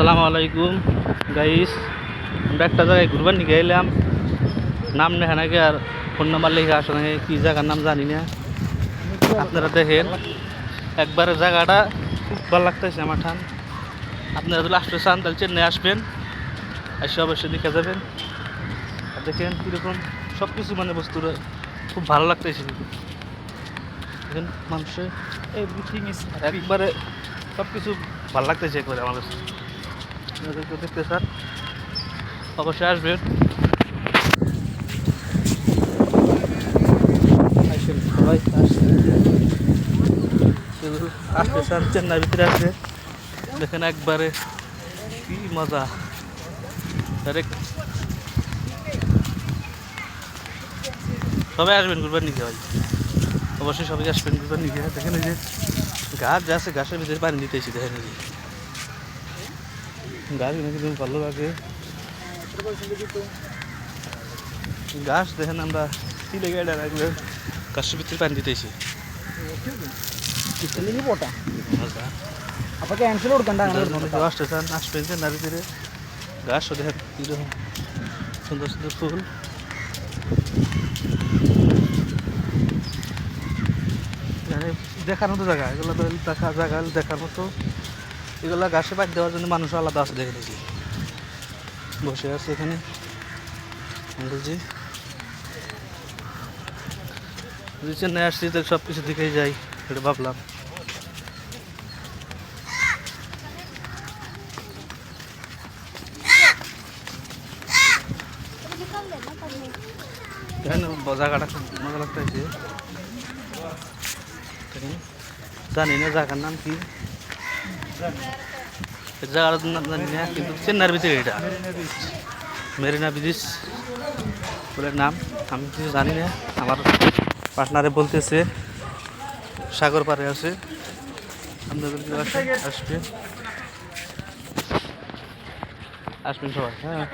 আসসালামু আলাইকুম গাইস। আমরা একটা জায়গায় ঘুরবার নিয়ে গেলাম, নাম নেখা নাকি আর ফোন নাম্বার লিখে আসে নাকি কী জায়গার নাম জানি না। আপনারা দেখেন একবারে জায়গাটা খুব ভালো লাগতেছে আমার ঠান। আপনারা যদি আসতে চান তাহলে চেন্নাই আসবেন, এসে অবশ্যই দেখে যাবেন। আর দেখেন কীরকম সব কিছু মানে বস্তুটা খুব ভালো লাগতেছে। দেখেন মানুষের Everything is একবারে সব কিছু ভালো লাগতেছে একবারে আমার কাছে। আপনাদেরকে দেখতে স্যার অবশ্যই আসবেন। সবাই আসতে স্যার চেন্নাই ভিতরে আসবে। দেখেন একবারে কি মজা। ডাইরেক্ট সবাই আসবেন ঘুরবার নিকে ভাই, অবশ্যই সবাই আসবেন ঘুরবার নিকে। দেখেন এই যে গাছ যা আছে গাছের ভিতরে পানি দিতেছি, দেখেন এই যে গাছ নাকি ভালো লাগে। গাছ দেখেন আমরা কি লেগে গাছের ভিতরে পানি দিতেছি। ini pota. Apa cancel കൊടുക്കണ്ട স্টেশন আসবেন যে নারী তীরে গাছ দেখেন কীরকম সুন্দর সুন্দর ফুল। মানে দেখার মতো জায়গা এগুলো, দেখা জায়গা দেখার মতো। এগুলো গাছে পানি দেওয়ার জন্য মানুষ আলাদা আছে, দেখে দেখি বসে আছে এখানে। বুঝি চেন্নাই আসছি তো সব কিছু দিকেই যাই, এটা ভাবলাম। জায়গাটা খুব মজা লাগতেছে। জানি না জায়গার নাম কি, জায়গাটার নাম জানি না, কিন্তু চেন্নাইয়ের ভিতরে এটা মেরিনা ব্রিজ বলে নাম। আমি কিছু জানি না, আমার পার্টনারে বলতেছে সাগর পাড়ে আছে। আপনাদের আসবেন আসবেন সবাই, হ্যাঁ।